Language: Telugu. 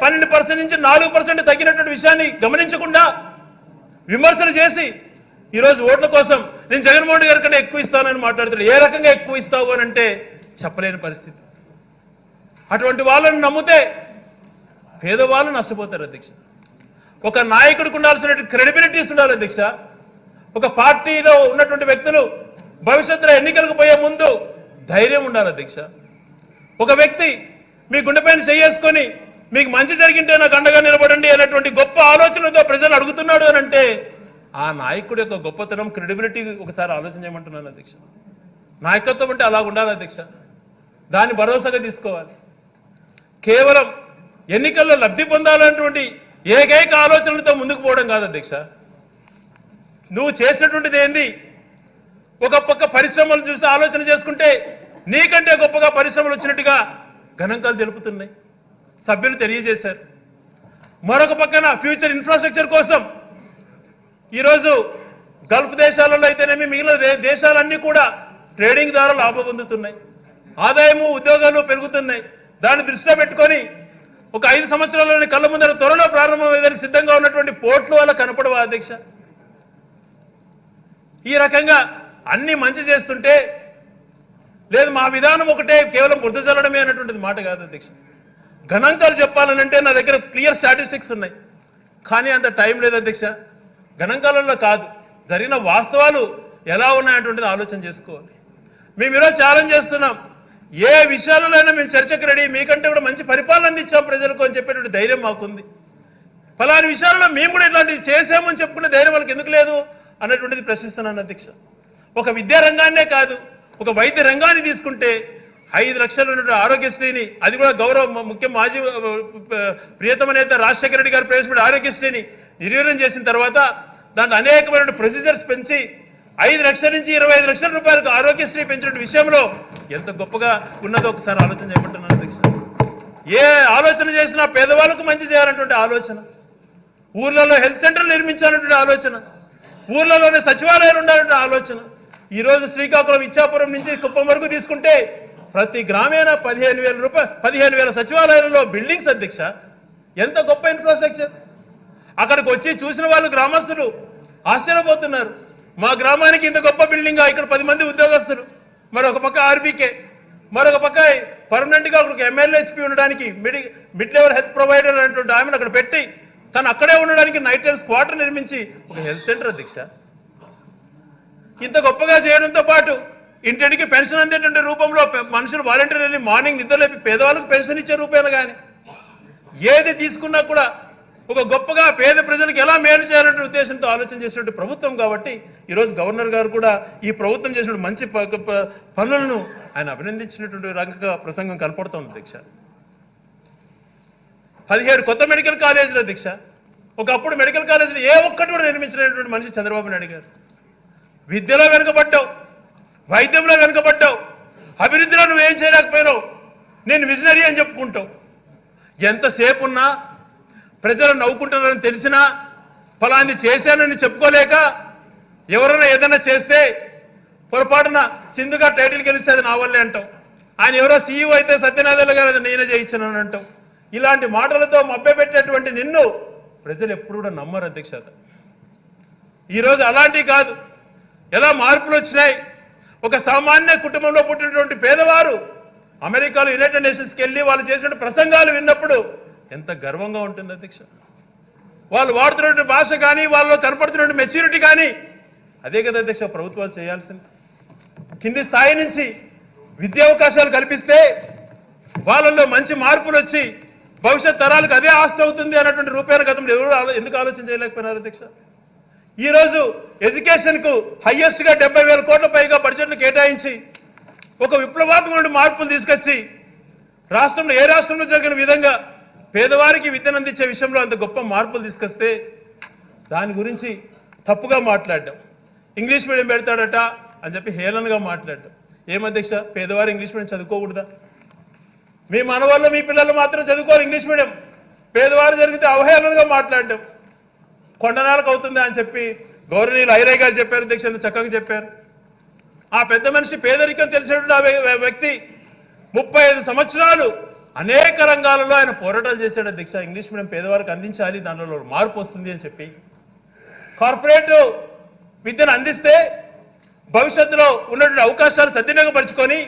12% నుంచి 4% తగ్గినటువంటి విషయాన్ని గమనించకుండా విమర్శలు చేసి ఈరోజు ఓట్ల కోసం నేను జగన్మోహన్ రెడ్డి గారి కంటే ఎక్కువ ఇస్తానని మాట్లాడుతున్నాడు. ఏ రకంగా ఎక్కువ ఇస్తావు అని అంటే చెప్పలేని పరిస్థితి. అటువంటి వాళ్ళని నమ్మితే పేదవాళ్ళు నష్టపోతారు అధ్యక్ష. ఒక నాయకుడికి ఉండాల్సిన క్రెడిబిలిటీస్ ఉండాలి అధ్యక్ష. ఒక పార్టీలో ఉన్నటువంటి వ్యక్తులు భవిష్యత్తులో ఎన్నికలకు పోయే ముందు ధైర్యం ఉండాలి అధ్యక్ష. ఒక వ్యక్తి మీ గుండెపైన చేసుకొని మీకు మంచి జరిగింటే నాకు అండగా నిలబడండి అనేటువంటి గొప్ప ఆలోచనతో ప్రజలు అడుగుతున్నాడు అని అంటే ఆ నాయకుడి యొక్క గొప్పతనం క్రెడిబిలిటీ ఒకసారి ఆలోచన చేయమంటున్నాను అధ్యక్ష. నాయకత్వం అంటే అలా ఉండాలి అధ్యక్ష. దాన్ని భరోసాగా తీసుకోవాలి. కేవలం ఎన్నికల్లో లబ్ధి పొందాలన్నటువంటి ఏకైక ఆలోచనలతో ముందుకు పోవడం కాదు అధ్యక్ష. నువ్వు చేసినటువంటిది ఏంది? ఒక పక్క పరిశ్రమలు చూసి ఆలోచన చేసుకుంటే నీకంటే గొప్పగా పరిశ్రమలు వచ్చినట్టుగా గణాంకాలు తెలుపుతున్నాయి, సభ్యులు తెలియజేశారు. మరొక పక్కన ఫ్యూచర్ ఇన్ఫ్రాస్ట్రక్చర్ కోసం ఈరోజు గల్ఫ్ దేశాలలో అయితేనేమి మిగిలిన దేశాలన్నీ కూడా ట్రేడింగ్ ద్వారా లాభం పొందుతున్నాయి, ఆదాయము ఉద్యోగాలు పెరుగుతున్నాయి. దాన్ని దృష్టిలో పెట్టుకొని ఒక 5 సంవత్సరాల్లోని కళ్ళ ముందర త్వరలో ప్రారంభమయ్యేదానికి సిద్ధంగా ఉన్నటువంటి పోర్ట్లు వల్ల కనపడవా అధ్యక్ష? ఈ రకంగా అన్ని మంచి చేస్తుంటే లేదు మా విధానం ఒకటే కేవలం బురద చల్లడమే అనేటువంటిది మాట కాదు అధ్యక్ష. గణాంకాలు చెప్పాలనంటే నా దగ్గర క్లియర్ స్టాటిస్టిక్స్ ఉన్నాయి, కానీ అంత టైం లేదు అధ్యక్ష. గణాంకాలలో కాదు, జరిగిన వాస్తవాలు ఎలా ఉన్నాయనేటువంటిది ఆలోచన చేసుకోవాలి. మేము ఈరోజు ఛాలెంజ్ చేస్తున్నాం, ఏ విషయాలైనా మేము చర్చకు రెడీ, మీకంటే కూడా మంచి పరిపాలన అందించాం ప్రజలకు అని చెప్పేటువంటి ధైర్యం మాకుంది. ఫలాని విషయాల్లో మేము కూడా ఇట్లాంటివి చేసామని చెప్పుకునే ధైర్యం వాళ్ళకి ఎందుకు లేదు అన్నటువంటిది ప్రశ్నిస్తున్నాను అధ్యక్ష. ఒక విద్యా రంగాన్నే కాదు, ఒక వైద్య రంగాన్ని తీసుకుంటే 5 లక్షలు ఉన్నటువంటి ఆరోగ్యశ్రీని, అది కూడా గౌరవ ముఖ్య మాజీ ప్రియతమ నేత రాజశేఖర రెడ్డి గారు ప్రవేశపెట్టిన ఆరోగ్యశ్రీని నిర్వీర్యం చేసిన తర్వాత దాంట్లో అనేకమైన ప్రొసీజర్స్ పెంచి 5 లక్షల నుంచి 25 లక్షల రూపాయలకు ఆరోగ్యశ్రీ పెంచిన విషయంలో ఎంత గొప్పగా ఉన్నదో ఒకసారి ఆలోచన చేయమంటున్నాను అధ్యక్ష. ఏ ఆలోచన చేసినా పేదవాళ్ళకు మంచి చేయాలన్నటువంటి ఆలోచన, ఊర్లలో హెల్త్ సెంటర్లు నిర్మించాలన్నటువంటి ఆలోచన, ఊర్లలోనే సచివాలయాలు ఉండాలంటే ఆలోచన. ఈరోజు శ్రీకాకుళం ఇచ్చాపురం నుంచి కుప్పం వరకు తీసుకుంటే ప్రతి గ్రామీణ 15,000 సచివాలయాలలో బిల్డింగ్స్ అధ్యక్ష. ఎంత గొప్ప ఇన్ఫ్రాస్ట్రక్చర్. అక్కడికి వచ్చి చూసిన వాళ్ళు గ్రామస్తులు ఆశ్చర్యపోతున్నారు, మా గ్రామానికి ఇంత గొప్ప బిల్డింగ్, ఇక్కడ 10 మంది ఉద్యోగస్తులు, మరొక పక్క ఆర్బీకే, మరొక పక్క పర్మనెంట్గా ఒక MLHP ఉండడానికి మిడ్ లెవెల్ హెల్త్ ప్రొవైడర్ అనేటువంటి ఆమెను అక్కడ పెట్టి తను అక్కడే ఉండడానికి నైట్ టైమ్స్ క్వార్టర్ నిర్మించి ఒక హెల్త్ సెంటర్ అధ్యక్ష. ఇంత గొప్పగా చేయడంతో పాటు ఇంటికి పెన్షన్ అందేటువంటి రూపంలో మనుషులు వాలంటీర్ వెళ్ళి మార్నింగ్ నిద్రలేపి పేదవాళ్ళకు పెన్షన్ ఇచ్చే రూపాయలు కానీ ఏది తీసుకున్నా కూడా ఒక గొప్పగా పేద ప్రజలకు ఎలా మేలు చేయాలనే ఉద్దేశంతో ఆలోచన చేసినటువంటి ప్రభుత్వం. కాబట్టి ఈరోజు గవర్నర్ గారు కూడా ఈ ప్రభుత్వం చేసినటువంటి మంచి పనులను ఆయన అభినందించినటువంటి రంగ ప్రసంగం కనపడుతోంది అధ్యక్ష. 17 కొత్త మెడికల్ కాలేజీలు అధ్యక్ష. ఒకప్పుడు మెడికల్ కాలేజీలు ఏ ఒక్కటి కూడా నిర్మించినటువంటి మనిషి చంద్రబాబు నాయుడు గారు. విద్యలో వెనుకబడ్డావు, వైద్యంలో వెనుకబడ్డావు, అభివృద్ధిలో నువ్వేం చేయలేకపోయినావు, నేను విజనరీ అని చెప్పుకుంటావు. ఎంతసేపు ఉన్నా ప్రజలు నవ్వుకుంటున్నారని తెలిసినా ఫలాన్ని చేశానని చెప్పుకోలేక ఎవరైనా ఏదైనా చేస్తే పొరపాటున సింధుగా టైటిల్ గెలిస్తే అది నా వల్లే అంటావు. ఆయన ఎవరో CEO అయితే సత్యనారాయణ గారు నేనే చేయించానని అంటావు. ఇలాంటి మాటలతో మభ్యపెట్టేటువంటి నిన్ను ప్రజలు ఎప్పుడు కూడా నమ్మరు అధ్యక్షత. ఈరోజు అలాంటివి కాదు, ఎలా మార్పులు వచ్చినాయి. ఒక సామాన్య కుటుంబంలో పుట్టినటువంటి పేదవారు అమెరికాలో యునైటెడ్ నేషన్స్కి వెళ్ళి వాళ్ళు చేసిన ప్రసంగాలు విన్నప్పుడు ఎంత గర్వంగా ఉంటుంది అధ్యక్ష. వాళ్ళు వాడుతున్నటువంటి భాష కానీ వాళ్ళలో కనపడుతున్నటువంటి మెచ్యూరిటీ కానీ అదే కదా అధ్యక్ష ప్రభుత్వాలు చేయాల్సింది. కింది స్థాయి నుంచి విద్యావకాశాలు కల్పిస్తే వాళ్ళల్లో మంచి మార్పులు వచ్చి భవిష్యత్ తరాలకు అదే ఆస్తి అవుతుంది అన్నటువంటి రూపాయల గతంలో ఎవరు ఎందుకు ఆలోచన చేయలేకపోయినారు అధ్యక్ష. ఈరోజు ఎడ్యుకేషన్కు హైయెస్ట్గా 70,000 కోట్ల పైగా బడ్జెట్లు కేటాయించి ఒక విప్లవాత్మక మార్పులు తీసుకొచ్చి రాష్ట్రంలో ఏ రాష్ట్రంలో జరిగిన విధంగా పేదవారికి విద్యను అందించే విషయంలో అంత గొప్ప మార్పులు తీసుకొస్తే దాని గురించి తప్పుగా మాట్లాడడం, ఇంగ్లీష్ మీడియం పెడతాడట అని చెప్పి హేళనగా మాట్లాడడం. ఏమధ్యక్ష, పేదవారు ఇంగ్లీష్ మీడియం చదువుకోకూడదా? మీ మనవాళ్ళు మీ పిల్లలు మాత్రం చదువుకోరు ఇంగ్లీష్ మీడియం, పేదవారు జరిగితే అవహేళనగా మాట్లాడడం కొండనాలకు అవుతుంది అని చెప్పి గౌరవనీయులు ఐరయ్య గారు చెప్పారు అధ్యక్ష, చక్కగా చెప్పారు. ఆ పెద్ద మనిషి పేదరికం తెలిసినటువంటి వ్యక్తి 35 సంవత్సరాలు అనేక రంగాలలో ఆయన పోరాటాలు చేశాడు అధ్యక్ష. ఇంగ్లీష్ మీడియం పేదవారికి అందించాలి, దానిలో మార్పు వస్తుంది అని చెప్పి కార్పొరేట్ విద్యను అందిస్తే భవిష్యత్తులో ఉన్నటువంటి అవకాశాలు సద్వినియోగపరుచుకొని